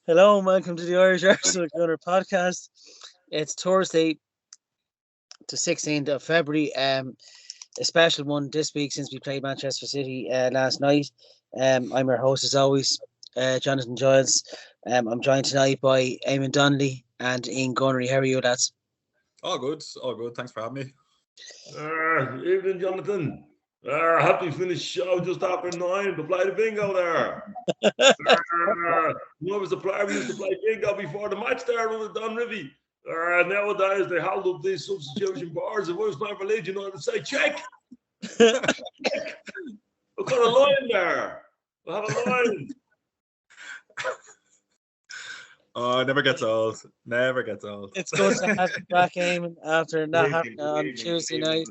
Hello and welcome to the Irish Arsenal GOONER podcast. It's Thursday, the 16th of February. A special one this week since we played Manchester City last night. I'm your host as always, Jonathan Giles. I'm joined tonight by Eamon Donnelly and Ian Gunnery. How are you, lads? All good, all good. Thanks for having me. Evening, Jonathan. Happy finished show just after 9 to play the bingo there. When I was a player, we used to play bingo before the match there with Don Rivy. Nowadays, they hold up these substitution bars. If I was playing for Leeds United, I'd say, check. We've got a line there. We have a line. Oh, it never gets old. Never gets old. It's good to have you back, Eamon, after not happening on Tuesday night.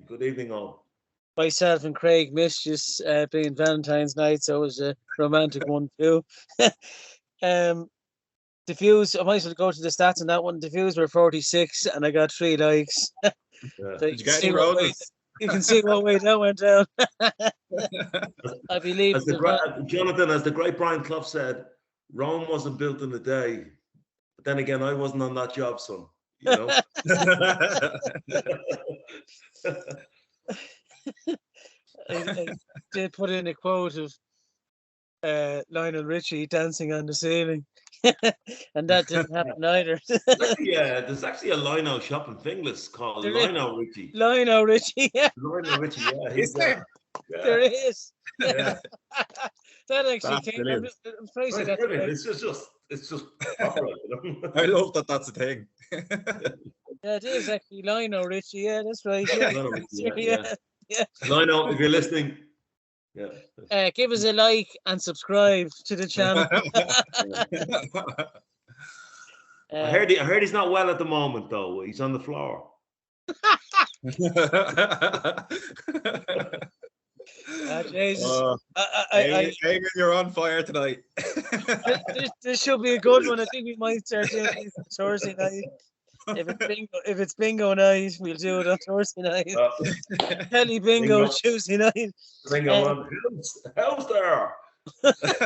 Good evening, all. Myself and Craig missed just being Valentine's night, so it was a romantic one too. The views, I might as well go to the stats on that one. The views were 46 and I got 3 likes. Yeah. So Did you get any roses? you can see what way that went down. I believe Jonathan, as the great Brian Clough said, Rome wasn't built in a day. But then again, I wasn't on that job, son. You know? I did put in a quote of Lionel Richie dancing on the ceiling. And that didn't happen either. There's actually a Lionel shop in Finglas called Lionel Richie. Lionel Richie, yeah. Lionel Richie, yeah. Is there? Yeah. There is. Yeah. That actually That's came. brilliant. I'm surprised Right, I got the brilliant. right. It's just proper, you know? I love that that's a thing. Yeah, it is actually Lionel Richie. Yeah, that's right. Yeah, Lionel Richie, yeah. Lionel, if you're listening, yeah. Give us a like and subscribe to the channel. I heard he's not well at the moment, though. He's on the floor. Jesus. Eamon, you're on fire tonight. This should be a good one. I think we might start doing this on Thursday night. If it's bingo night, we'll do it on Thursday night. Kelly bingo Tuesday night. Bingo on. How's there?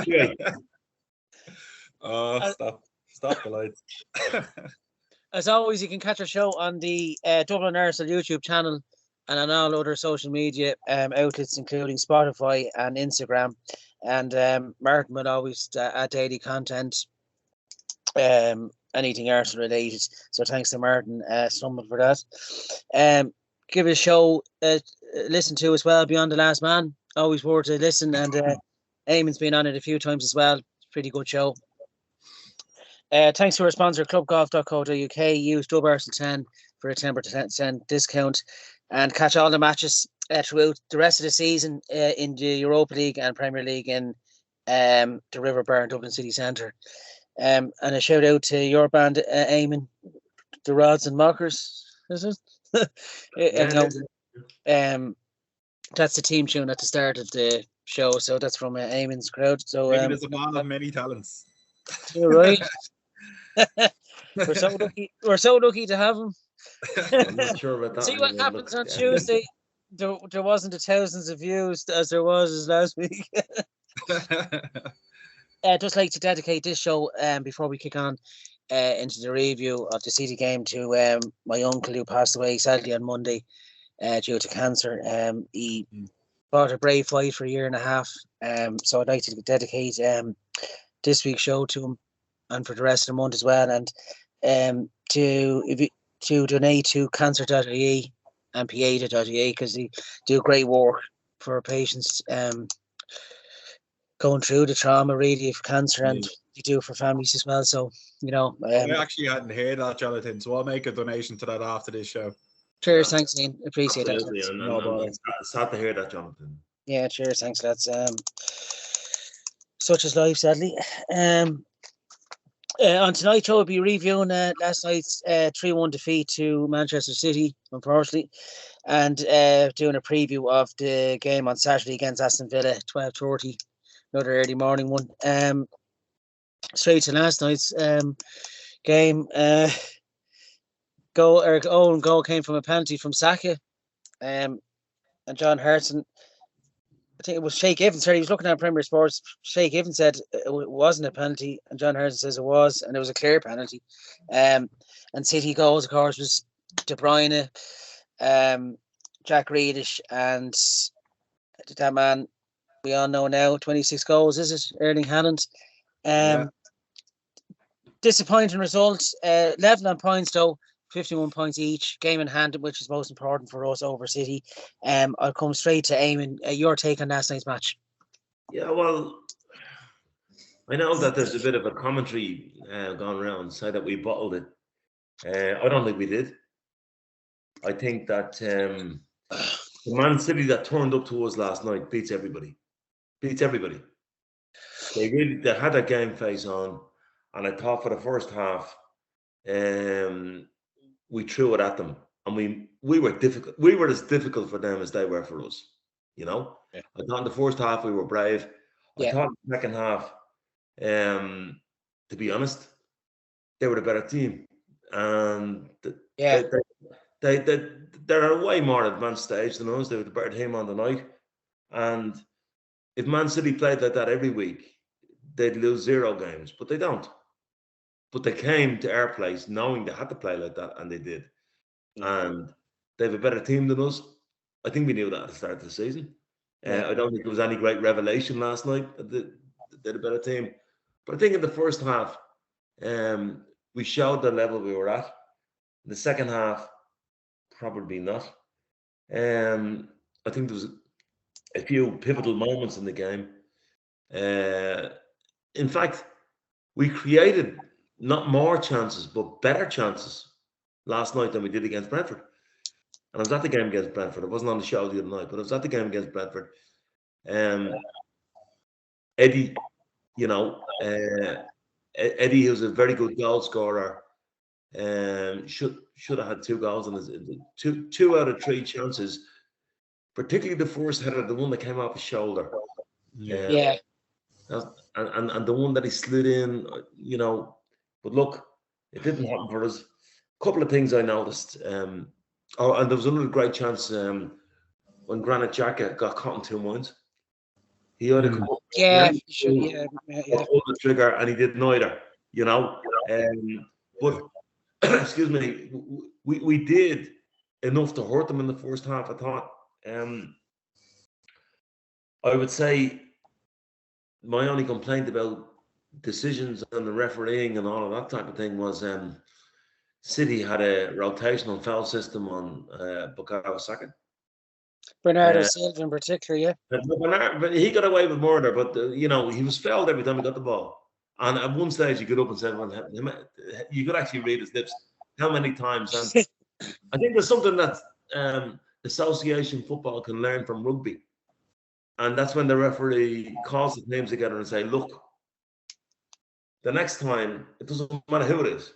Yeah. Oh, stop the lights. As always, you can catch our show on the Dublin Arsenal YouTube channel and on all other social media outlets, including Spotify and Instagram. And Martin will always add daily content, anything Arsenal related. So thanks to Martin Stumble for that. Give it a show, listen to as well, Beyond the Last Man. Always worth a listen. And Eamon's been on it a few times as well. Pretty good show. Thanks to our sponsor, clubgolf.co.uk. Use DubArsenal10 for a 10% discount and catch all the matches throughout the rest of the season in the Europa League and Premier League in the River Bar in Dublin City Centre. And a shout out to your band, Eamon, the Rods and Mockers, is it? That's the team tune at the start of the show, so that's from Eamon's crowd. So Eamon is a man of many talents. You're right. We're so lucky to have him. I'm not sure about that. See what happens on Tuesday. There wasn't the thousands of views as there was last week. I'd just like to dedicate this show before we kick on into the review of the City game to my uncle who passed away sadly on Monday due to cancer. He fought a brave fight for a year and a half. So I'd like to dedicate this week's show to him and for the rest of the month as well. And to donate to cancer.ie and pieta.ie because they do great work for patients going through the trauma really of cancer, and they do for families as well. So, you know. I actually hadn't heard that, Jonathan, so I'll make a donation to that after this show. Cheers, thanks, Ian. Appreciate Absolutely. that. It's sad to hear that, Jonathan. Yeah, cheers, thanks, lads. Such is life, sadly. On tonight's show, we'll be reviewing last night's 3-1 defeat to Manchester City, unfortunately, and doing a preview of the game on Saturday against Aston Villa, 12:30, another early morning one. Straight to last night's game. Goal came from a penalty from Saka, and John Hartson I think it was Shay Given. Sorry, he was looking at Premier Sports. Shay Given said it wasn't a penalty, and John Harrison says it was, and it was a clear penalty. And City goals, of course, was De Bruyne, Jack Grealish, and that man we all know now, 26 goals, is it? Erling Haaland. Disappointing result. Level on points though, 51 points each, game in hand, which is most important for us over City. I'll come straight to Eamon. Your take on last night's match? Yeah, well, I know that there's a bit of a commentary gone around saying that we bottled it. I don't think we did. I think that the Man City that turned up to us last night beats everybody. Beats everybody. They had that game face on, and I thought for the first half, we threw it at them, and we were difficult. We were as difficult for them as they were for us. You know, I thought in the first half we were brave. I thought in the second half, to be honest, they were the better team, and they're a way more advanced stage than us. They were the better team on the night, and if Man City played like that every week, they'd lose 0 games, but they don't. But they came to our place knowing they had to play like that, and they did. And they have a better team than us. I think we knew that at the start of the season. I don't think there was any great revelation last night that they're a better team. But I think in the first half, we showed the level we were at. In the second half, probably not. I think there was a few pivotal moments in the game. In fact, we created not more chances, but better chances last night than we did against Brentford. And I was at the game against Brentford. I wasn't on the show the other night, but I was at the game against Brentford. Eddie, Eddie, who's a very good goal scorer, should have had 2 goals in his 2 out of 3 chances, particularly the first header, the one that came off his shoulder. And the one that he slid in, But look, it didn't happen for us. A couple of things I noticed. And there was another great chance when Granit Xhaka got caught in 2 minds. He had to come up, pull the trigger, and he did neither. But excuse me, we did enough to hurt them in the first half. I thought. I would say my only complaint about decisions and the refereeing and all of that type of thing was City had a rotational foul system on Bukayo Saka. Bernardo Silva in particular, but he got away with murder, but he was fouled every time he got the ball. And at one stage, you got up and said, well, you could actually read his lips. How many times? And I think there's something that association football can learn from rugby. And that's when the referee calls his names together and say, look, the next time, it doesn't matter who it is,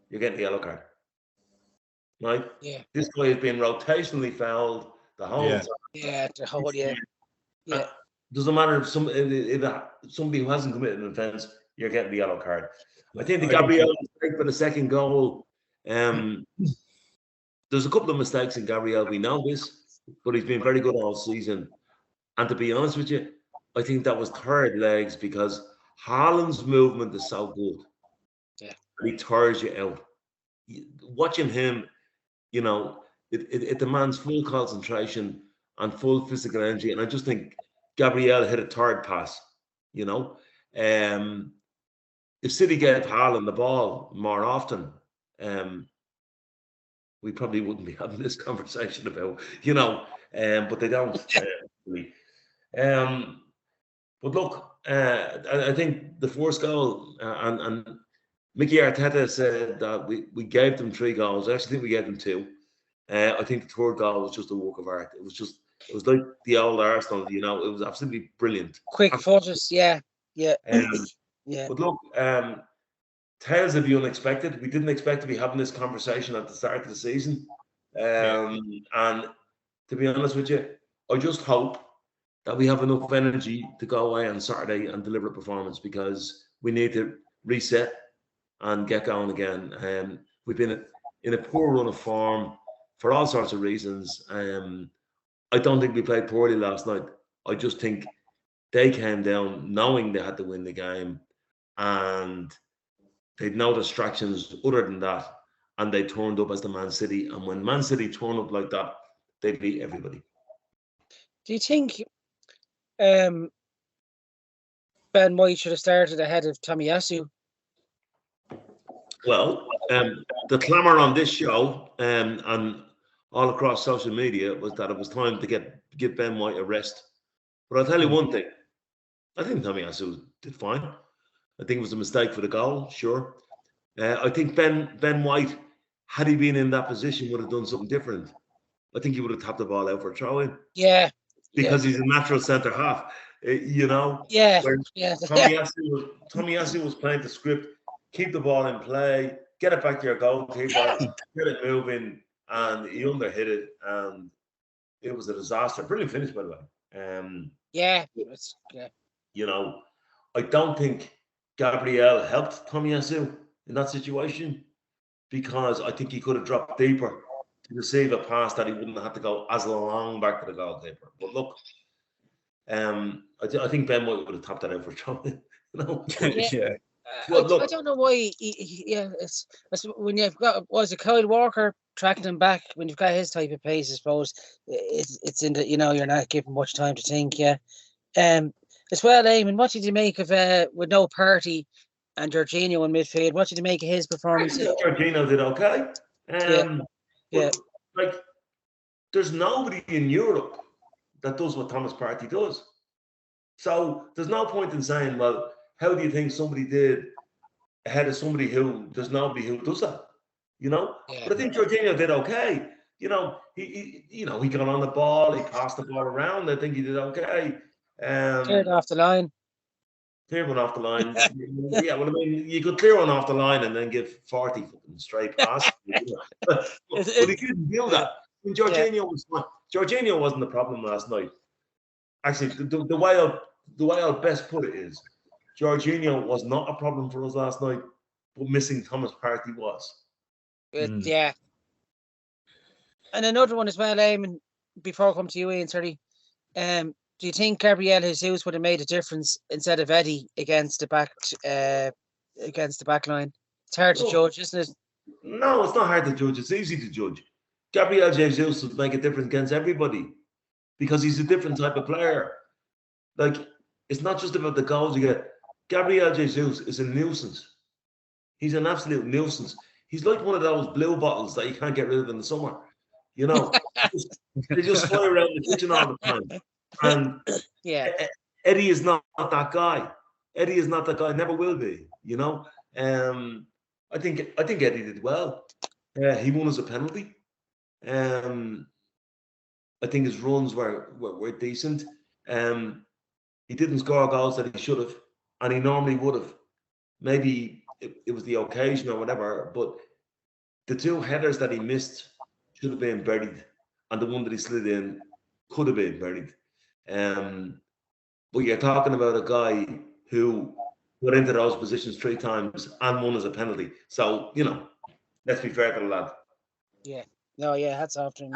you're getting the yellow card. Right? Yeah. This guy is being rotationally fouled the whole time. Doesn't matter if somebody who hasn't committed an offence, you're getting the yellow card. I think the Gabriel mistake for the second goal, there's a couple of mistakes in Gabriel. We know this, but he's been very good all season. And to be honest with you, I think that was third legs because Haaland's movement is so good. Yeah. And he tires you out. Watching him, it demands full concentration and full physical energy. And I just think Gabriel hit a third pass, If City gave Haaland the ball more often, we probably wouldn't be having this conversation about, but they don't. But look, I think the first goal, and Mickey Arteta said that we gave them 3 goals. I actually think we gave them 2. I think the third goal was just a work of art. It was like the old Arsenal, it was absolutely brilliant. Quick photos, yeah. But look, tales of the unexpected. We didn't expect to be having this conversation at the start of the season. And to be honest with you, I just hope that we have enough energy to go away on Saturday and deliver a performance because we need to reset and get going again. We've been in a poor run of form for all sorts of reasons. I don't think we played poorly last night. I just think they came down knowing they had to win the game, and they'd no distractions other than that, and they turned up as the Man City. And when Man City turn up like that, they beat everybody. Do you think Ben White should have started ahead of Tomiyasu? Well, the clamour on this show and all across social media was that it was time to give Ben White a rest. But I'll tell you one thing. I think Tomiyasu did fine. I think it was a mistake for the goal, sure. I think Ben White, had he been in that position, would have done something different. I think he would have tapped the ball out for a throw-in. Yeah. Because he's a natural centre half, you know. Yeah. Tomiyasu was playing the script. Keep the ball in play, get it back to your goalkeeper, get it moving, and he underhit it, and it was a disaster. Brilliant finish, by the way. Yeah. You know, I don't think Gabriel helped Tomiyasu in that situation, because I think he could have dropped deeper to receive a pass that he wouldn't have to go as long back to the goalkeeper. But look, I think Ben White would have tapped that out for Charlie. You know? Yeah. I don't know why. It's when you've got Kyle Walker tracking him back. When you've got his type of pace, I suppose it's in the, you're not given much time to think. Yeah. As well, Eamon, what did you make of with no Partey and Jorginho in midfield? What did you make of his performance? Jorginho did okay. Yeah. Like, there's nobody in Europe that does what Thomas Partey does. So there's no point in saying, well, how do you think somebody did ahead of somebody who there's nobody who does that? Yeah. But I think Jorginho did okay. He got on the ball, he passed the ball around. I think he did okay. Cleared off the line. Clear one off the line. Yeah, well, I mean, you could clear one off the line and then give 40 straight passes. But he couldn't do that. I mean, Jorginho wasn't the problem last night. Actually, the way I'll best put it is, Jorginho was not a problem for us last night, but missing Thomas Partey was. Yeah. And another one as well, Eamon, before I come to you, Ian, sorry. Do you think Gabriel Jesus would have made a difference instead of Eddie against the back line? It's hard to judge, isn't it? No, it's not hard to judge. It's easy to judge. Gabriel Jesus would make a difference against everybody because he's a different type of player. Like, it's not just about the goals you get. Gabriel Jesus is a nuisance. He's an absolute nuisance. He's like one of those blue bottles that you can't get rid of in the summer. They just fly around the kitchen all the time. And Eddie is not that guy. Eddie is not that guy. Never will be. I think Eddie did well. He won as a penalty. I think his runs were decent. He didn't score goals that he should have, and he normally would have. Maybe it was the occasion or whatever, but the two headers that he missed should have been buried, and the one that he slid in could have been buried. But you're talking about a guy who got into those positions 3 times and won as a penalty. So, let's be fair to the lad. Yeah. No, yeah, hats off to him.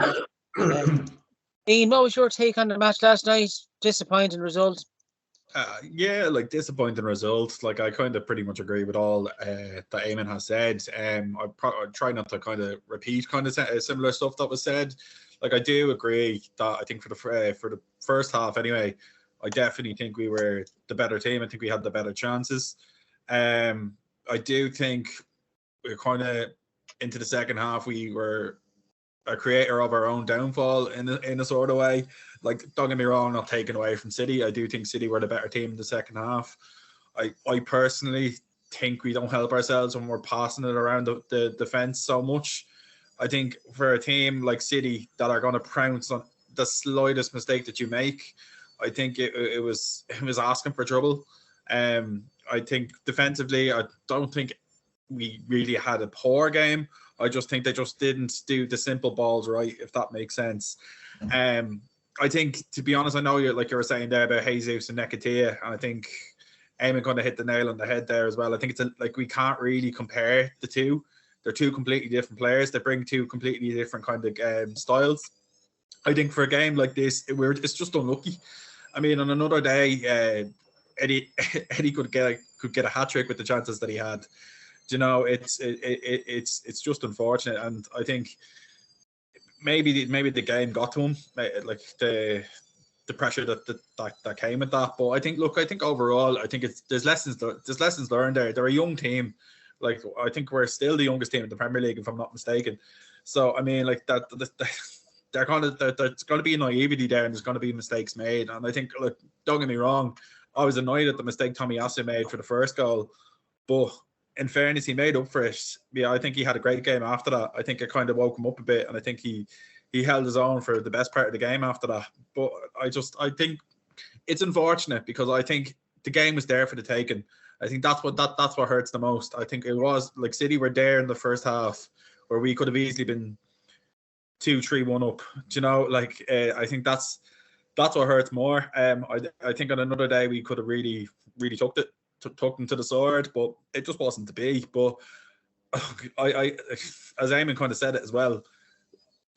Ian, what was your take on the match last night? Disappointing result? Disappointing result. I kind of pretty much agree with all that Eamon has said. I try not to kind of repeat kind of similar stuff that was said. I do agree that I think for the first half anyway, I definitely think we were the better team. I think we had the better chances. I do think we're kind of into the second half. We were a creator of our own downfall in a sort of way. Don't get me wrong, not taken away from City. I do think City were the better team in the second half. I personally think we don't help ourselves when we're passing it around the defence so much. I think for a team like City that are going to pounce on the slightest mistake that you make, I think it was asking for trouble. I think defensively, I don't think we really had a poor game. I just think they just didn't do the simple balls right, if that makes sense. I think, to be honest, I know you were saying there about Jesus and Nketiah, and I think Eamon kind of hit the nail on the head there as well. I think it's we can't really compare the two. They're two completely different players. They bring two completely different kind of styles. I think for a game like this, it's just unlucky. I mean, on another day, Eddie could get a hat trick with the chances that he had. You know, it's just unfortunate, and I think maybe the game got to him, like the pressure that came with that. But I think overall, I think there's lessons learned there. They're a young team. Like, I think we're still the youngest team in the Premier League, if I'm not mistaken. So I mean, like that there's going to be naivety there, and there's going to be mistakes made. And I think, look, don't get me wrong, I was annoyed at the mistake Tommy Asu made for the first goal, but in fairness, he made up for it. Yeah, I think he had a great game after that. I think it kind of woke him up a bit, and I think he held his own for the best part of the game after that. But I think it's unfortunate, because I think the game was there for the taking. I think that's what hurts the most. I think it was like City were there in the first half, where we could have easily been 2-3-1 up. Do you know, like I think that's what hurts more. I think on another day we could have really took them to the sword, but it just wasn't to be. But I as Eamon kind of said it as well,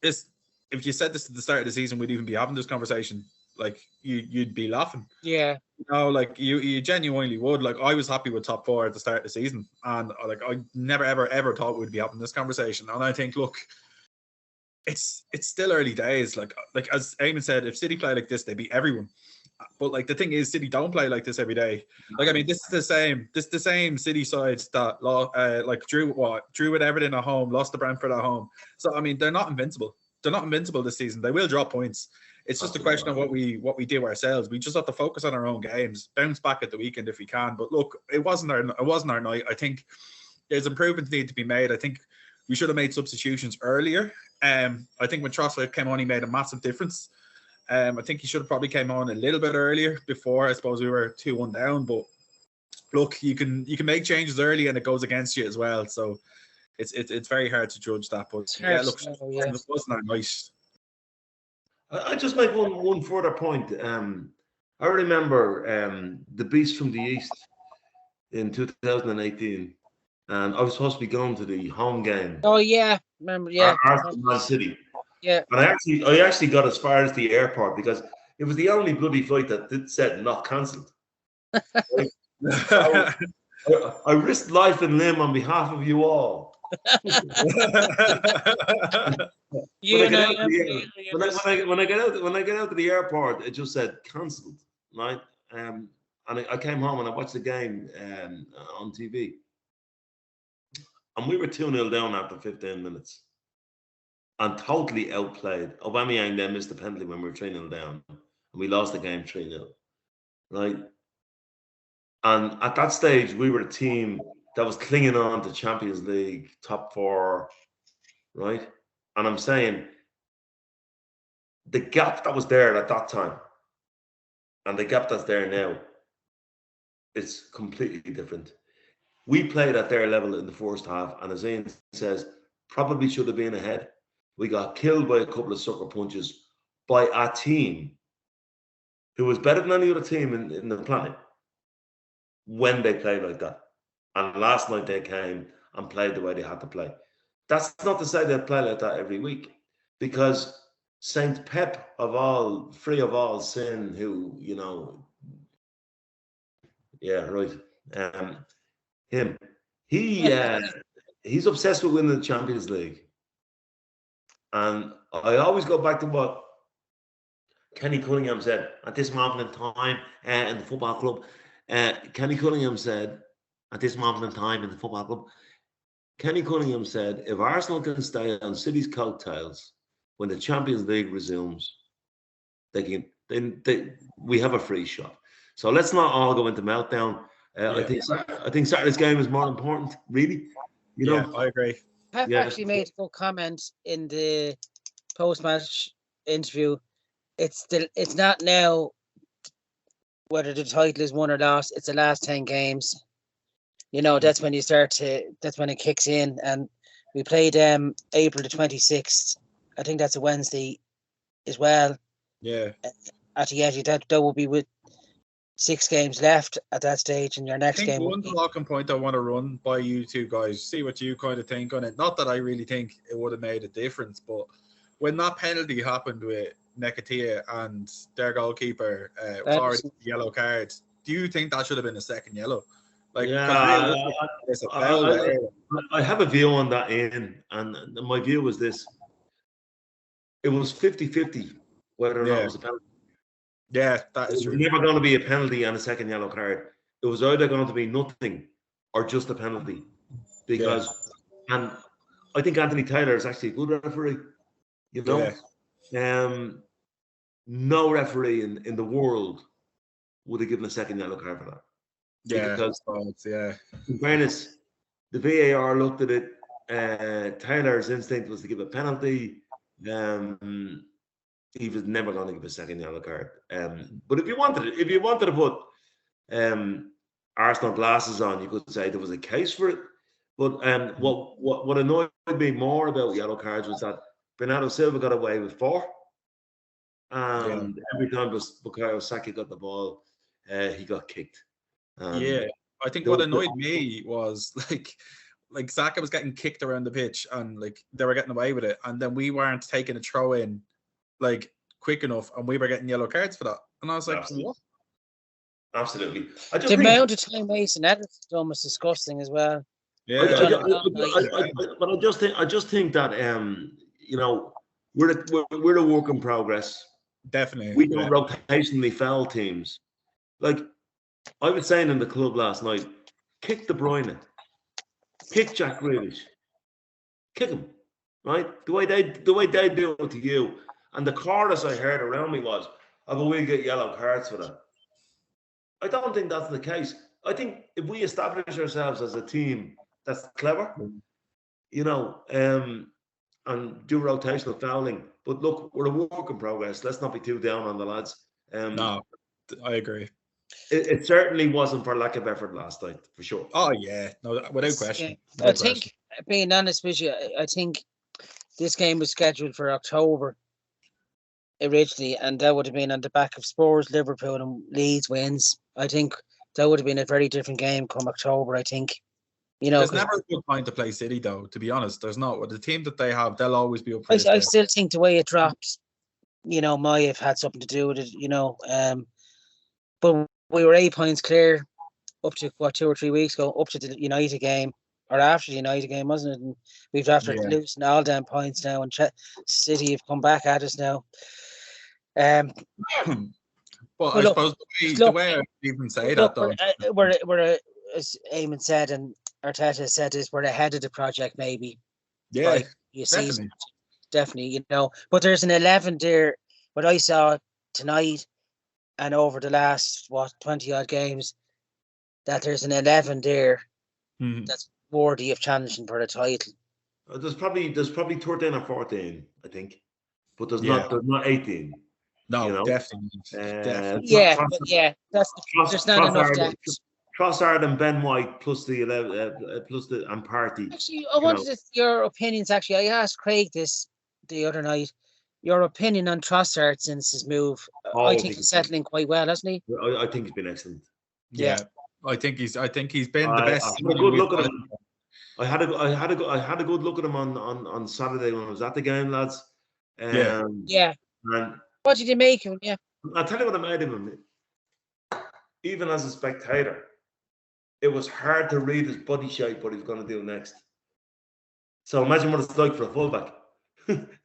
if you said this at the start of the season, we'd even be having this conversation. Like, you'd be laughing. Yeah. You know, like you genuinely would. Like, I was happy with top 4 at the start of the season, and like I never ever thought we'd be having this conversation. And I think, look, it's still early days. Like as Eamon said, if City play like this, they beat everyone. But like the thing is, City don't play like this every day. Like, I mean, this is the same City sides that like drew with Everton at home, lost to Brentford at home. So I mean, they're not invincible. They're not invincible this season. They will drop points. It's just a question of what we do ourselves. We just have to focus on our own games, bounce back at the weekend if we can. But look, it wasn't our night. I think there's improvements need to be made. I think we should have made substitutions earlier. I think when Trossard came on, he made a massive difference. I think he should have probably came on a little bit earlier before, I suppose, we were 2-1 down. But look, you can make changes early, and it goes against you as well. So it's very hard to judge that. But yeah, look, it wasn't our night. I just make one further point. I remember the Beast from the East in 2018, and I was supposed to be going to the home game. Oh yeah, remember? Yeah, Arsenal Man City. Yeah, and I actually got as far as the airport, because it was the only bloody flight that said not cancelled. Right? I risked life and limb on behalf of you all. When I get out to the airport, it just said cancelled, right? And I came home and I watched the game on TV, and we were 2-0 down after 15 minutes, and totally outplayed. Aubameyang then missed the penalty when we were 3-0 down, and we lost the game 3-0, right? And at that stage, we were a team that was clinging on to Champions League, top 4, right? And I'm saying the gap that was there at that time and the gap that's there now, it's completely different. We played at their level in the first half, and as Ian says, probably should have been ahead. We got killed by a couple of sucker punches by a team who was better than any other team in the planet when they played like that. And last night they came and played the way they had to play. That's not to say they play like that every week, because Saint Pep free of all sin, who, you know, yeah, right. He's obsessed with winning the Champions League. And I always go back to what Kenny Cunningham said at this moment in time in the football club. Kenny Cunningham said, at this moment in time in the football club, Kenny Cunningham said, if Arsenal can stay on City's coattails when the Champions League resumes, we have a free shot. So let's not all go into meltdown. I think Saturday's game is more important, really. You know, I agree. Pep actually made a good comment in the post-match interview. It's not now whether the title is won or lost. It's the last 10 games. You know, that's when that's when it kicks in. And we played April the 26th. I think that's a Wednesday as well. Yeah. At the Yeti, that will be with 6 games left at that stage, and your next game. One talking point I want to run by you two guys, see what you kind of think on it. Not that I really think it would have made a difference, but when that penalty happened with Nekatia and their goalkeeper Flores yellow card, do you think that should have been a second yellow? Like, yeah, it's a foul there. I have a view on that, Ian, and my view was this. It was 50-50 whether or not it was a penalty. Yeah, that is It was true. never going to be a penalty and a second yellow card. It was either going to be nothing or just a penalty. Because, and I think Anthony Taylor is actually a good referee. You know, no referee in the world would have given a second yellow card for that. Yeah, because in fairness, the VAR looked at it. Taylor's instinct was to give a penalty. He was never going to give a second yellow card. But if you wanted to put Arsenal glasses on, you could say there was a case for it. But what annoyed me more about yellow cards was that Bernardo Silva got away with 4. And every time Bukayo Saka got the ball, he got kicked. I think what annoyed me was like Saka was getting kicked around the pitch and like they were getting away with it, and then we weren't taking a throw in like quick enough, and we were getting yellow cards for that. And I was like, absolutely. what? Absolutely. The amount of time wasted that is almost disgusting as well. Yeah, but I just think that you know, we're a work in progress. Definitely, we don't rotationally foul teams. Like I was saying in the club last night, kick De Bruyne, kick Jack Grealish, kick him, right? The way they do it to you, and the chorus I heard around me was, "Oh, but we'll get yellow cards for that." I don't think that's the case. I think if we establish ourselves as a team that's clever, you know, and do rotational fouling. But look, we're a work in progress. Let's not be too down on the lads. No, I agree. It certainly wasn't for lack of effort last night, for sure. Oh yeah, no, without question. I think, being honest with you, I think this game was scheduled for October originally, and that would have been on the back of Spurs, Liverpool, and Leeds wins. I think that would have been a very different game come October. I think, you know, there's never a good time to play City, though. To be honest, there's not. With the team that they have, they'll always be up for it. I still think the way it dropped, you know, might have had something to do with it. You know, but we were 8 points clear up to 2 or 3 weeks ago, up to the United game or after the United game, wasn't it? And we've after losing all damn points now, and City have come back at us now. Well, I suppose the way I even say that, though, we're as Eamon said and Arteta said, is we're ahead of the project, maybe. Yeah, definitely, you know. But there's an 11 there. What I saw tonight and over the last 20 odd games, that there's an 11 there that's worthy of challenging for the title. There's probably 13 or 14, I think, but there's not 18. No, you know? Definitely. There's not enough depth. Trossard and Ben White plus the 11, plus the and Partey. Actually, I wanted your opinions. Actually, I asked Craig this the other night. Your opinion on Trossard since his move. I think he's settling quite well, hasn't he? I think he's been excellent. Yeah. I think he's been the best. I had a good look at him. I had a good look at him on Saturday when I was at the game, lads. Yeah. And what did you make of him? Yeah. I'll tell you what I made of him. Even as a spectator, it was hard to read his body shape, what he's going to do next. So imagine what it's like for a fullback.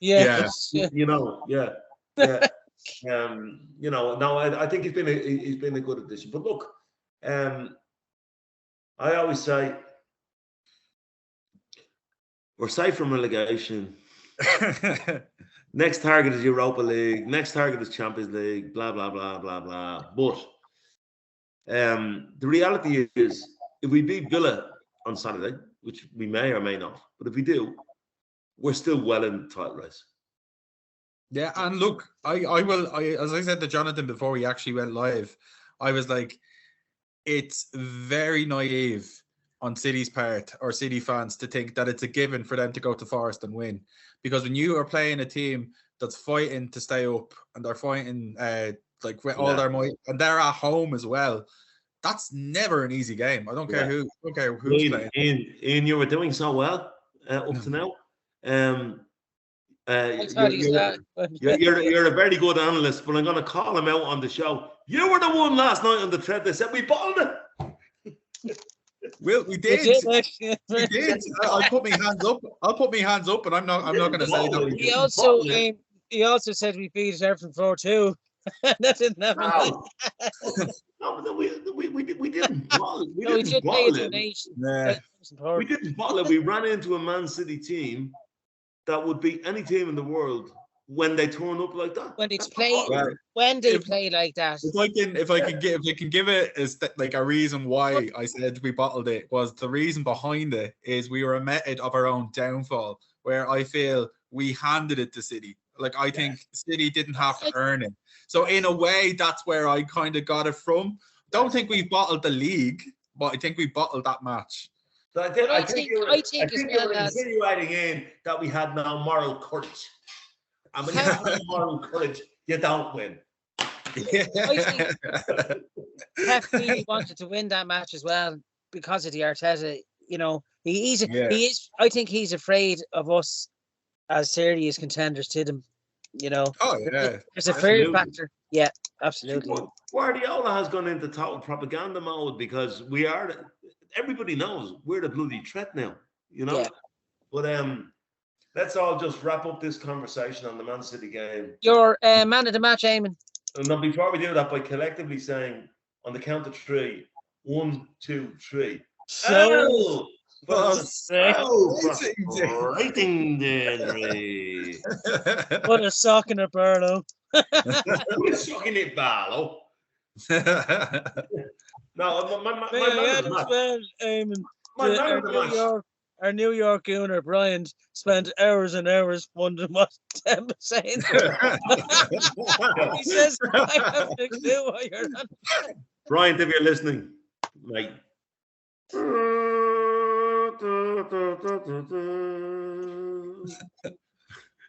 You know, you know, no, I think he's been a good addition. But look, I always say we're safe from relegation. Next target is Europa League. Next target is Champions League. Blah blah blah blah blah. But the reality is, if we beat Villa on Saturday, which we may or may not, but if we do, we're still well in the title race. Yeah, and look, I as I said to Jonathan before we actually went live, I was like, it's very naive on City's part or City fans to think that it's a given for them to go to Forest and win, because when you are playing a team that's fighting to stay up and they're fighting like with all their might, and they're at home as well, that's never an easy game. I don't care who's playing. Ian, you were doing so well up to now. I thought he's not. You're a very good analyst, but I'm going to call him out on the show. You were the one last night on the thread. They said we bottled it. Well, we did. We did. I'll put my hands up. I'll put my hands up, and I'm not going to say that. He also said we beat Everton 4-2. That didn't happen. No, we didn't bottle it. We No, didn't bottle it. Yeah. We didn't bottle it. We ran into a Man City team that would beat any team in the world when they turn up like that. When they play like that. If I can give it like a reason why I said we bottled it, was the reason behind it is we were a method of our own downfall, where I feel we handed it to City. Like, I think City didn't have to earn it. So in a way, that's where I kind of got it from. Don't think we bottled the league, but I think we bottled that match. So I think you were insinuating in that we had no moral courage. And when you have no moral courage, you don't win. Yeah. I think Pep really wanted to win that match as well because of the Arteta. You know, he is. I think he's afraid of us as serious contenders to them. You know. Oh yeah. There's a fear factor. Yeah, absolutely. Guardiola has gone into total propaganda mode because we are. Everybody knows we're the bloody threat now. You know. Yeah. But let's all just wrap up this conversation on the Man City game. Your man of the match, Eamon. And then before we do that, by collectively saying on the count of 3, 1, 2, 3. So frustrating, Henry. Put a sock in a Barlow. Put a sock in it, Barlow. No, my man of the match. Our New York GOONER, Brian, spent hours and hours wondering what Tim was saying. He says, I have no clue what you're on. Brian, if you're listening, mate.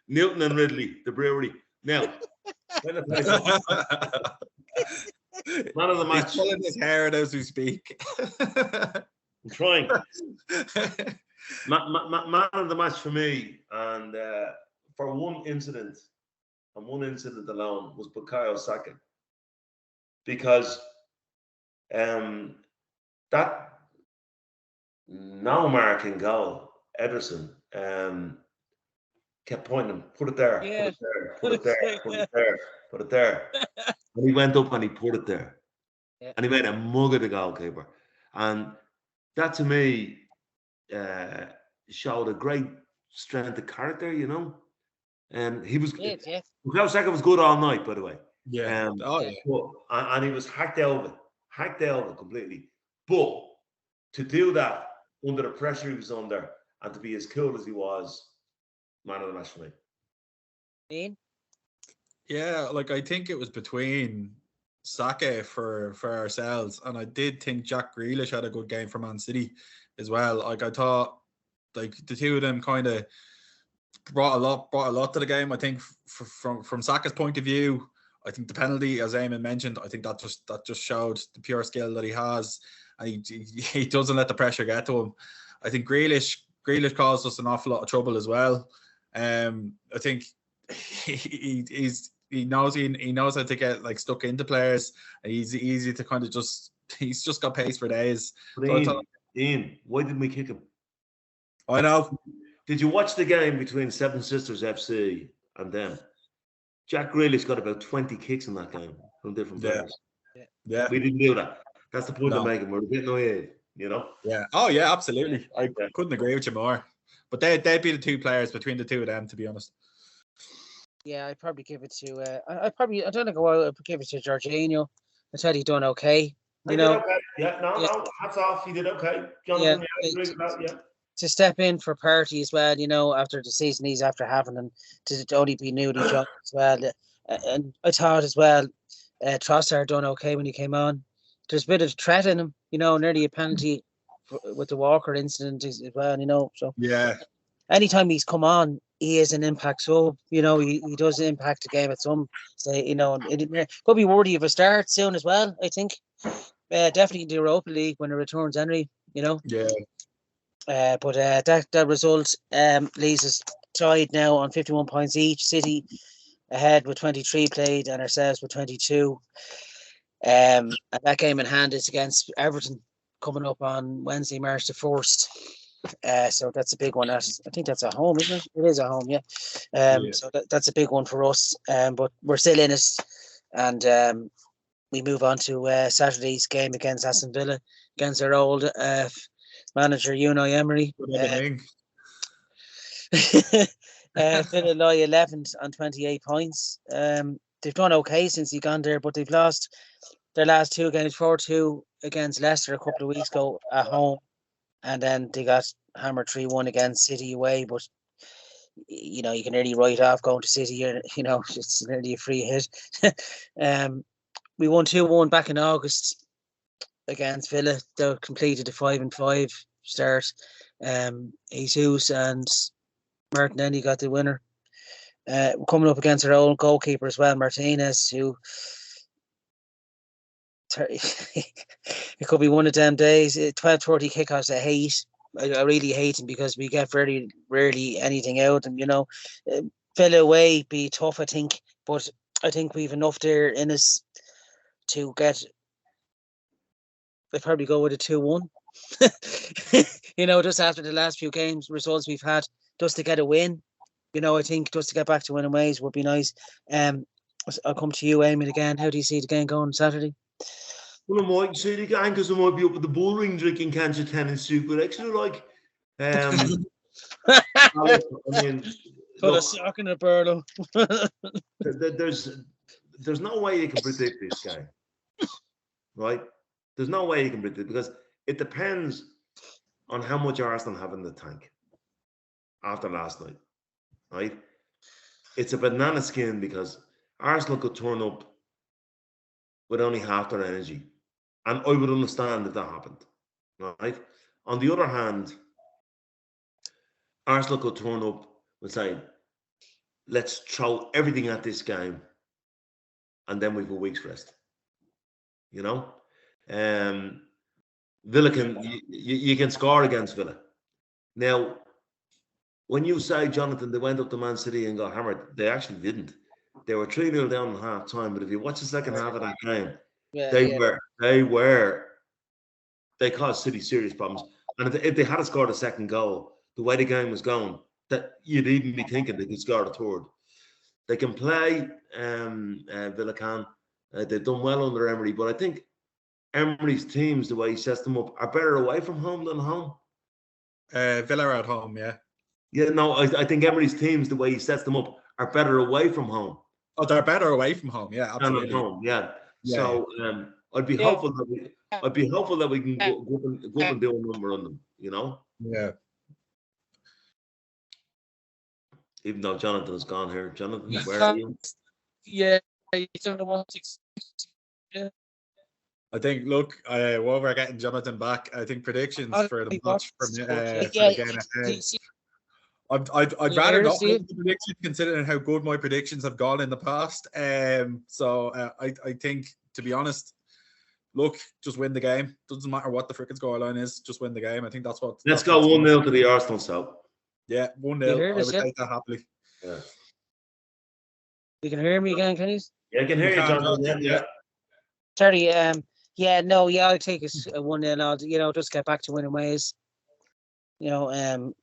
Newton and Ridley, the brewery. Now, man of the match. He's pulling his hair out as we speak. I'm trying. Man of the match for me, and for one incident, and one incident alone, was Bukayo Saka. Because that no marking goal, Ederson kept pointing him, put it there, put it there. And he went up and he put it there. Yeah. And he made a mug of the goalkeeper. And that to me showed a great strength of character, you know. And he was Bukayo Saka was good all night, by the way. Yeah. And he was hacked over completely. But to do that under the pressure he was under and to be as cool as he was, man of the match for me. Dean? Yeah, like I think it was between Saka for ourselves, and I did think Jack Grealish had a good game for Man City as well. Like I thought, like the two of them kind of brought a lot to the game. I think from Saka's point of view, I think the penalty, as Eamon mentioned, I think that just showed the pure skill that he has, and he doesn't let the pressure get to him. I think Grealish caused us an awful lot of trouble as well. I think he knows how to get like stuck into players, and he's easy to kind of he's just got pace for days. Ian, why didn't we kick him? I know. Did you watch the game between Seven Sisters FC and them? Jack Grealish got about 20 kicks in that game from different players. Yeah. We didn't do that. That's the point I'm making. We're a bit naive, you know? Yeah. Oh, yeah, absolutely. I couldn't agree with you more. But they'd be the two players between the two of them, to be honest. Yeah, I'd probably give it to. I don't think I'd give it to Jorginho. I thought he done okay. You know. Okay. Yeah. No. Hats off. He did okay. Jonathan, I agree with that. Yeah. To step in for Partey as well, you know, after the season he's after having, and to only be newly joined as well. And I thought as well, Trossard done okay when he came on. There's a bit of threat in him, you know, nearly a penalty with the Walker incident as well, you know. So yeah, anytime he's come on, he is an impact sub. You know, he does impact the game at some say, you know, it could be worthy of a start soon as well. I think definitely the Europa League when it returns, Henry. You know. Yeah. But that result leaves us tied now on 51 points each. City ahead with 23 played and ourselves with 22. And that game in hand is against Everton coming up on Wednesday, March the 1st. So that's a big one. I think that's a home, isn't it? It is a home, yeah. So that's a big one for us. But we're still in it. And we move on to Saturday's game against Aston Villa, against our old manager, Unai Emery. Villa lie 11th on 28 points. They've done okay since he gone there, but they've lost their last two games, 4-2 against Leicester a couple of weeks ago at home. And then they got hammered 3-1 against City away. But, you know, you can nearly write off going to City. You know, it's nearly a free hit. We won 2-1 back in August against Villa. They completed a 5-5 start. Jesus and Martinelli got the winner. Coming up against our own goalkeeper as well, Martinez, who it could be one of them days. 12:30 kickoffs I hate. I really hate him because we get very rarely anything out. And, you know, Villa away be tough, I think. But I think we've enough there in us to get. I'd probably go with a 2-1. You know, just after the last few games results we've had, just to get a win. You know, I think just to get back to winning ways would be nice. I'll come to you, Eamon, again. How do you see the game going Saturday? Well, I might see the game because I might be up at the bullring drinking cans of 10 and super extra. Like, I mean, put a sock in a burlo. There's no way you can predict this game, right? There's no way you can predict it because it depends on how much Arsenal have in the tank after last night, right? It's a banana skin because Arsenal could turn up with only half their energy. And I would understand if that happened, right? On the other hand, Arsenal could turn up and say, let's throw everything at this game and then we've a week's rest. You know? Villa you can score against Villa. Now, when you say, Jonathan, they went up to Man City and got hammered, they actually didn't. They were 3-0 down in half time, but if you watch the second half of that game, they caused City serious problems. And if they had scored a second goal, the way the game was going, that you'd even be thinking they could score a third. They can play, Villa can. They've done well under Emery, but I think Emery's teams, the way he sets them up, are better away from home than home. Villa are at home, yeah. Yeah, no, I think Emery's teams, the way he sets them up, are better away from home. Oh, they're better away from home, yeah, absolutely. Home, yeah. So I'd be hopeful that we can go up and do a number on them, you know? Yeah. Even though Jonathan has gone here. Jonathan, where are you? Yeah, you don't know what to expect. Yeah. I think, look, while we're getting Jonathan back, I think predictions for the match for the game ahead. I'd rather not make the predictions considering how good my predictions have gone in the past. So I think, to be honest, look, just win the game. Doesn't matter what the frickin' scoreline is, just win the game. I think that's what. Let's go 1-0 to the Arsenal side. Yeah, 1-0. I would take that happily. Yeah. You can hear me again, can you? Yeah, I can hear you, Jonathan. Yeah. Sorry, I'll take it 1-0. I'll, you know, just get back to winning ways. You know, after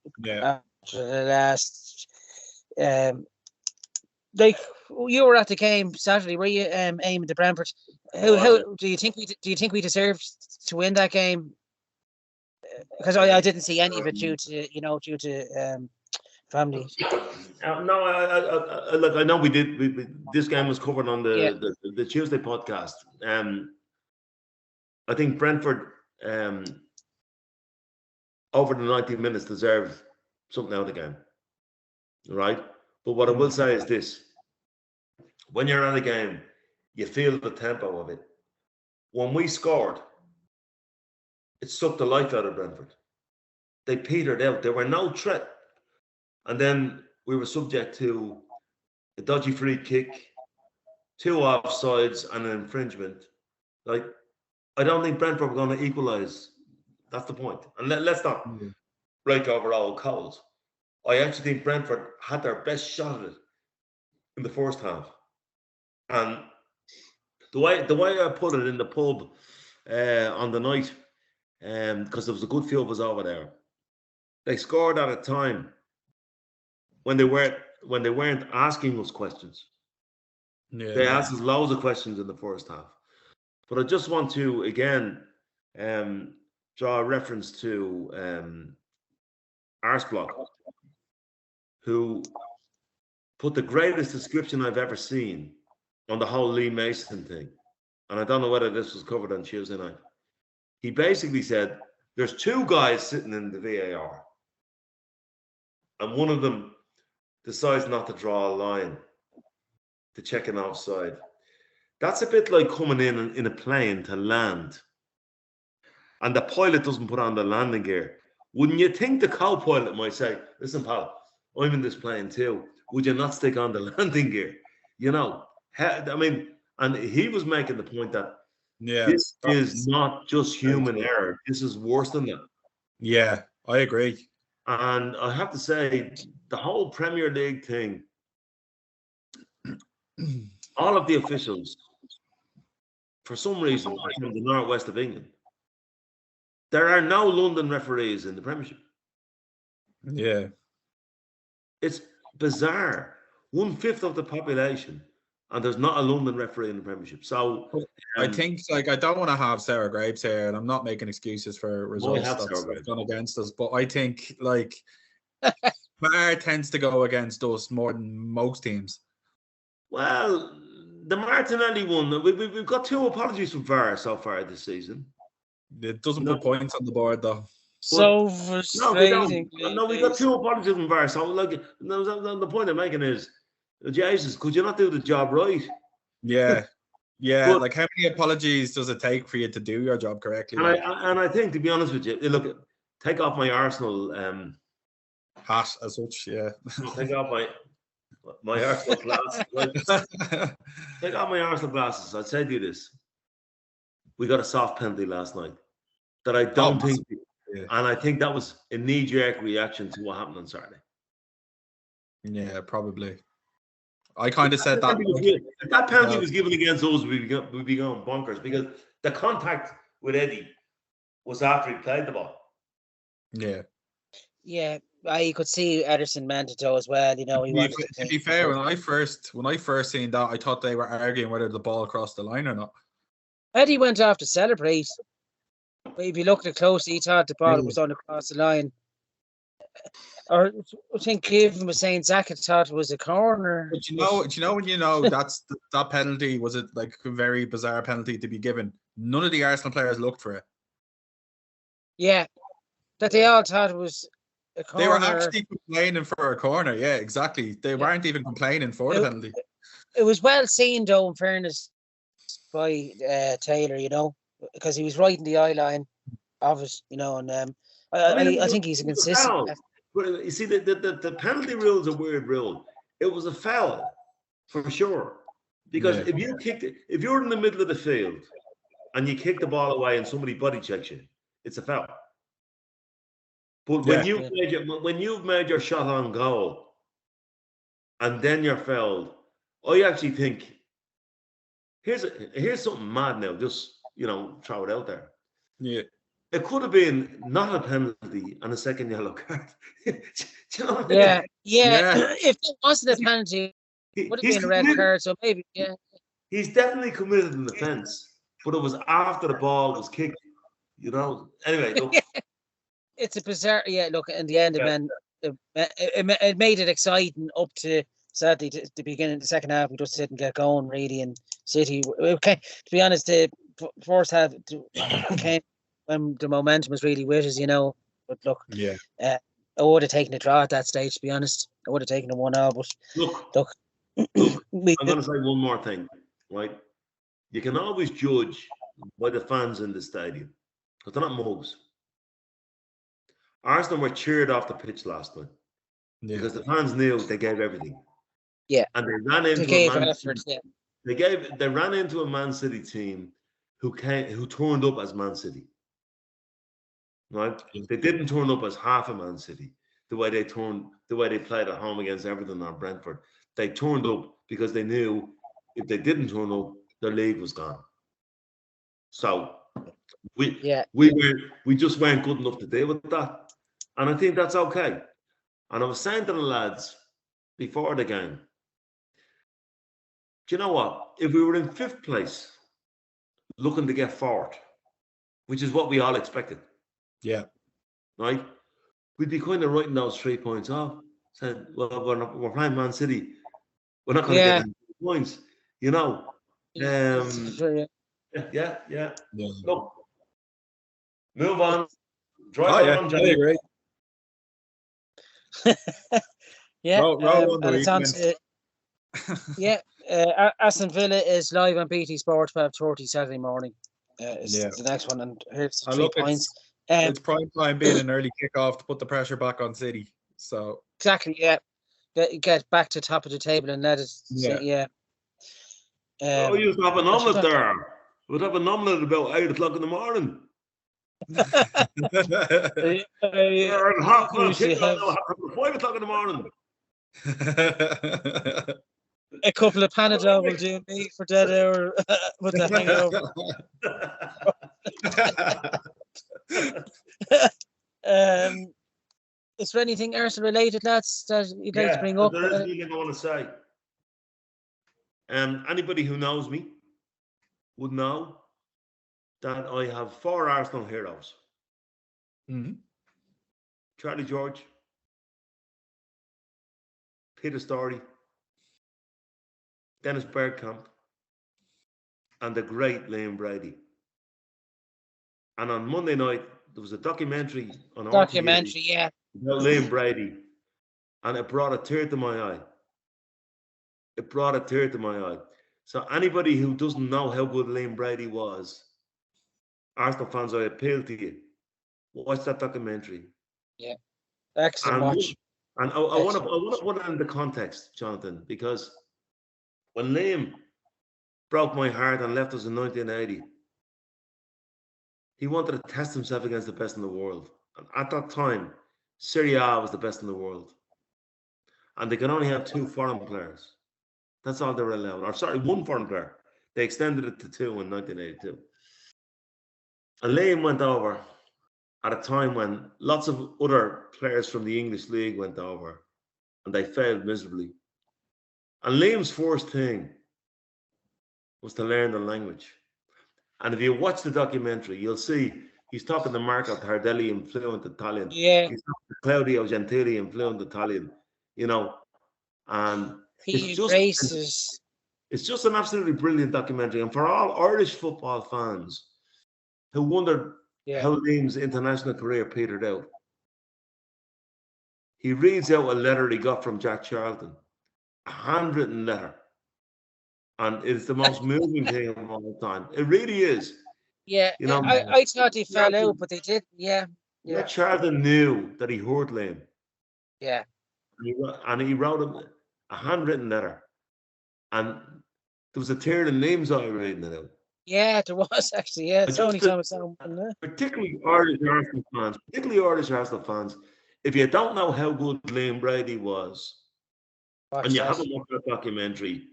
the last, like you were at the game Saturday, were you? Aiming to Brentford. How do you think we deserved to win that game? Because I didn't see any of it due to family. No, look, I know we did. This game was covered on the Tuesday podcast. I think Brentford over the 90 minutes deserved something out of the game, right? But what I will say is this: when you're at a game, you feel the tempo of it. When we scored, it sucked the life out of Brentford. They petered out. There were no threat. And then we were subject to a dodgy free kick, 2 offsides and an infringement. Like, I don't think Brentford were going to equalise. That's the point. And let's not break over old coals. I actually think Brentford had their best shot at it in the first half. And the way I put it in the pub on the night, because there was a good few of us over there, they scored at a time when they weren't asking us questions. Yeah. They asked us loads of questions in the first half. But I just want to again draw a reference to Arsblock, who put the greatest description I've ever seen on the whole Lee Mason thing. And I don't know whether this was covered on Tuesday night. He basically said, there's two guys sitting in the VAR, and one of them decides not to draw a line to check an offside. That's a bit like coming in a plane to land, and the pilot doesn't put on the landing gear. Wouldn't you think the co-pilot might say, listen, pal, I'm in this plane too. Would you not stick on the landing gear? You know, I mean, and he was making the point that this is not just human error. This is worse than that. Yeah, I agree. And I have to say, the whole Premier League thing, all of the officials, for some reason, are from the northwest of England. There are no London referees in the Premiership. Yeah. It's bizarre. 1/5 of the population, and there's not a London referee in the Premiership. So I think, like, I don't want to have sour grapes here, and I'm not making excuses for results that's gone against us, but I think, like, VAR tends to go against us more than most teams. Well, the Martinelli one, we've got 2 apologies from VAR so far this season. It doesn't put points on the board, though. So frustrating. No, we got 2 apologies from VAR. So, like, the point I'm making is, Jesus, could you not do the job right? Yeah. Yeah, but, like, how many apologies does it take for you to do your job correctly? And I think, to be honest with you, look, take off my Arsenal hat as such, yeah. Take off my Arsenal glasses. Take off my Arsenal glasses. I'd say to you this. We got a soft penalty last night that I don't think, and I think that was a knee-jerk reaction to what happened on Saturday. Yeah, probably. I kind of said that. If that penalty was given against us, we'd be going bonkers, because the contact with Eddie was after he played the ball. Yeah. Yeah, you could see Ederson meant it as well. You know, to be fair, when I first seen that, I thought they were arguing whether the ball crossed the line or not. Eddie went off to celebrate. But if you looked at it closely, he thought the ball was on across the line. Or I think Kevin was saying Zaka thought it was a corner. But you know when you know that's that penalty was like a very bizarre penalty to be given. None of the Arsenal players looked for it. Yeah, that they all thought it was a corner. They were actually complaining for a corner. Yeah, exactly. They weren't even complaining for the penalty. It was well seen, though, in fairness, by Taylor, you know, because he was right in the eye line of it, you know, and I think he's a consistent. But you see, the penalty rule is a weird rule. It was a foul for sure, because if you're in the middle of the field and you kick the ball away and somebody body checks you, it's a foul. But when you've made your shot on goal and then you're fouled, I actually think here's something mad now. Just throw it out there. Yeah. It could have been not a penalty and a second yellow card. Do you know what I mean? Yeah. If it wasn't a penalty, it would have been a red card. So maybe, he's definitely committed an offence, but it was after the ball was kicked. You know. Anyway, look. It's a bizarre. Yeah, look. In the end, it made it exciting up to sadly the beginning of the second half. We just didn't get going really, and City. Okay, to be honest, the first half came when the momentum was really with us, you know. But look, I would have taken a draw at that stage. To be honest, I would have taken a 1-0. But look, I'm going to say one more thing, right? You can always judge by the fans in the stadium, because they're not mugs. Arsenal were cheered off the pitch last night because the fans knew they gave everything. Yeah, and they ran into They ran into a Man City team who turned up as Man City. Right? They didn't turn up as half a Man City. the way they played at home against Everton or Brentford. They turned up because they knew if they didn't turn up, their league was gone. So we just weren't good enough to deal with that. And I think that's okay. And I was saying to the lads before the game, do you know what? If we were in 5th place, looking to get 4th, which is what we all expected. Yeah. Right? We'd be kind of writing those 3 points off. Saying, well, we're playing Man City. We're not going to get any points. You know? Yeah. Look, move on. Drive on, Johnny. Great. And it's on to, Aston Villa is live on BT Sport 12:30 Saturday morning. It's the next one, and here's the 3 points. It's prime time being an early kickoff to put the pressure back on City. So exactly, get back to top of the table and let us. You used to have an omelette there. We'd have an omelette about 8 o'clock in the morning. Hot 5 o'clock in the morning. A couple of Panadol will do me for that hour with the hangover. Is there anything Arsenal related, lads, that you'd like to bring up? There is something I want to say. Anybody who knows me would know that I have 4 Arsenal heroes. Mm-hmm. Charlie George, Peter Storey, Dennis Bergkamp, and the great Liam Brady. And on Monday night, there was a documentary on about Liam Brady, and it brought a tear to my eye. So anybody who doesn't know how good Liam Brady was, Arsenal fans, I appeal to you. Watch that documentary. Yeah. Excellent watch. And I want to put it in the context, Jonathan, because when Liam broke my heart and left us in 1980, he wanted to test himself against the best in the world. And at that time, Serie A was the best in the world. And they could only have 2 foreign players. That's all they were allowed. Or sorry, 1 foreign player. They extended it to 2 in 1982. And Liam went over at a time when lots of other players from the English league went over and they failed miserably. And Liam's first thing was to learn the language. And if you watch the documentary, you'll see he's talking to Marco Tardelli in fluent Italian. Yeah. He's talking to Claudio Gentili in fluent Italian, you know. And it's just an absolutely brilliant documentary. And for all Irish football fans who wondered how Liam's international career petered out, he reads out a letter he got from Jack Charlton, a handwritten letter. And it's the most moving thing of all time. It really is. Yeah, you know, I thought he fell out, but they did. Yeah. Jack Charlton knew that he hurt Liam. Yeah. And he wrote him a handwritten letter. And there was a tear in Liam's eye reading it out. Yeah, there was actually. Yeah, it's the only time I saw him. Particularly Irish Arsenal fans, if you don't know how good Liam Brady was, and you haven't watched that documentary,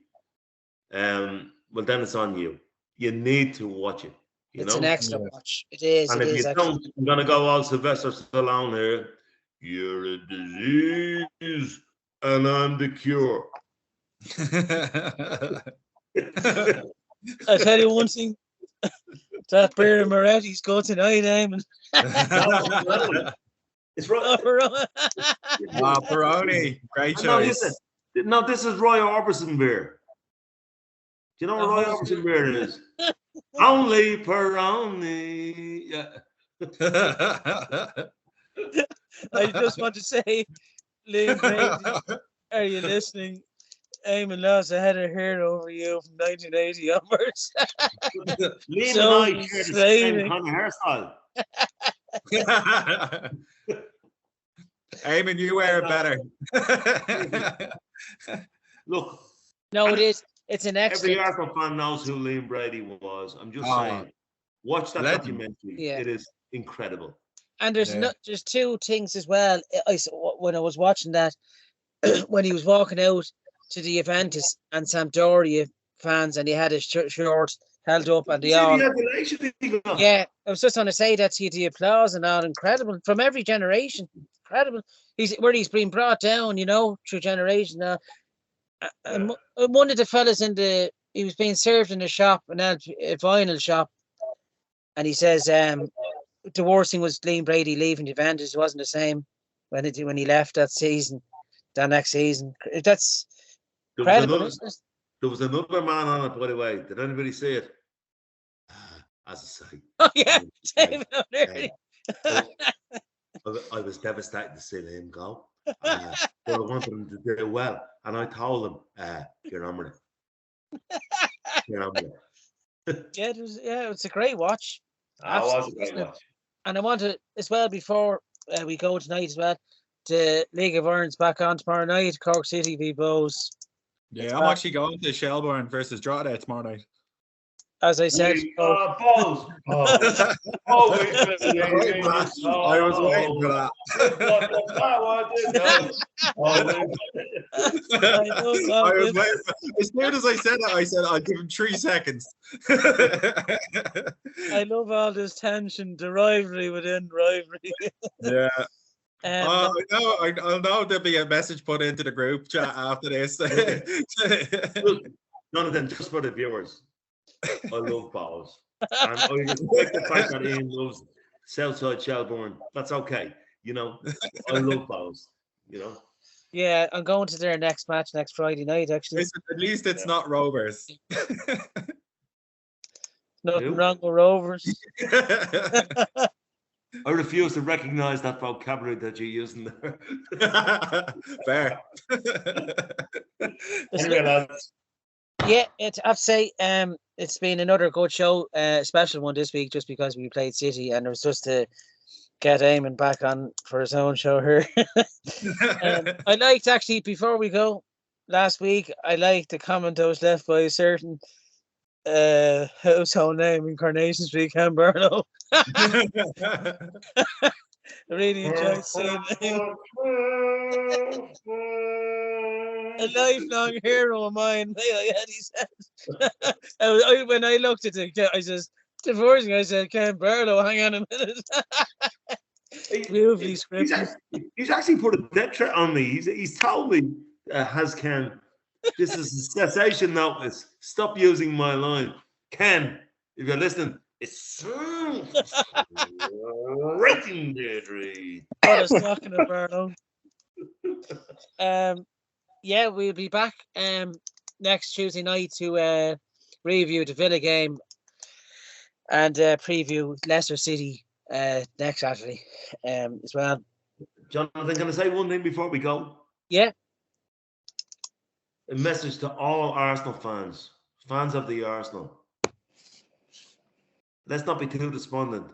well, then it's on you. You need to watch it. It's an excellent watch. It is. And if you don't, I'm going to go all Sylvester Stallone here. You're a disease, and I'm the cure. I tell you one thing. That beer and Moretti's go tonight, Eamon. It's right. Peroni. Great choice. No, this is Roy Orbison beer. Do you know what Roy Orbison beer is? Only Peroni. Yeah. I just want to say, Liam Brady, are you listening? Eamon lost a head of hair over you from 1980 onwards. Liam and I share the same kind of hairstyle. Eamon, you wear it better. Look. No, it is. It's an excellent. Every Arsenal fan knows who Liam Brady was. I'm just saying. Watch that documentary. Yeah. It is incredible. And there's two things as well. When I was watching that, when he was walking out to the Juventus and Sampdoria fans, and he had his shirt held up, and they all. Yeah, I was just going to say that to you, the applause and all, incredible from every generation, incredible. He's been brought down, through generation. One of the fellas he was being served in a shop, a vinyl shop, and he says, the worst thing was Liam Brady leaving Juventus. It wasn't the same when he left that next season. That's incredible, isn't it? There was another man on it, by the way. Did anybody see it? As I say. Oh, yeah. David O'Leary. I was devastated to see him go. But I wanted him to do well. And I told him, you're on with it. You're on with it. Yeah, it's a great watch. It was a great watch. And I want to, as well, before we go tonight as well, the League of Ireland's back on tomorrow night, Cork City v Bows. Yeah, I'm actually going to Shelbourne versus Drogheda tomorrow night. As I said, Bows. I was waiting for that. I was waiting. As soon as I said it, I said I'd give him 3 seconds. I love all this tension, the rivalry within rivalry. Yeah. I'll know there'll be a message put into the group chat after this. Jonathan, just for the viewers, I love Bows. And I respect the fact that Ian loves Southside Shelbourne. That's okay. I love Bows. Yeah, I'm going to their next match next Friday night, actually. Listen, at least it's not Rovers. Nothing wrong with Rovers. I refuse to recognise that vocabulary that you're using there. Fair. Yeah, I have to say, it's been another good show, special one this week, just because we played City, and it was just to get Eamon back on for his own show here. I liked, actually, before we go, last week, I liked the comment that was left by a certain household name in Coronation Street, Ken Barlow. I really enjoyed seeing him. A lifelong hero of mine. He said. When I looked at it, I says, the first thing I said, Ken Barlow, hang on a minute. Beautifully scripted. He's actually put a death threat on me. He's told me, has Ken, this is a cessation notice. Stop using my line. Ken, if you're listening, it's legendary. What a stocking of Barlow. Yeah, we'll be back next Tuesday night to review the Villa game and preview Leicester City next Saturday as well. Jonathan, can I say one thing before we go? Yeah. A message to all Arsenal fans of the Arsenal. Let's not be too despondent.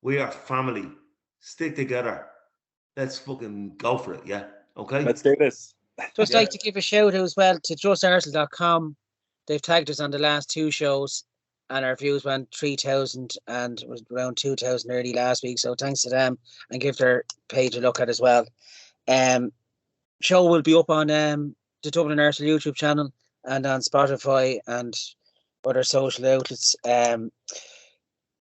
We are family. Stick together. Let's fucking go for it, yeah? Okay? Let's do this. Just like to give a shout out as well to justarsenal.com. They've tagged us on the last 2 shows, and our views went 3,000 and it was around 2,000 early last week. So thanks to them, and give their page a look at as well. Show will be up on the Dublin Arsenal YouTube channel and on Spotify and other social outlets.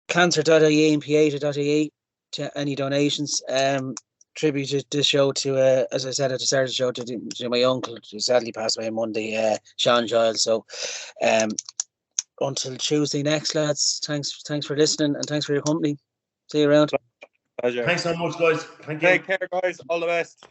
Cancer.ie and Pieta.ie to any donations. Tribute this show to, as I said at the start of the show, to my uncle who sadly passed away on Monday, Sean Giles. So until Tuesday next, lads, thanks for listening and thanks for your company. See you around. Pleasure. Thanks so much, guys. Thank you. Take care, guys. All the best.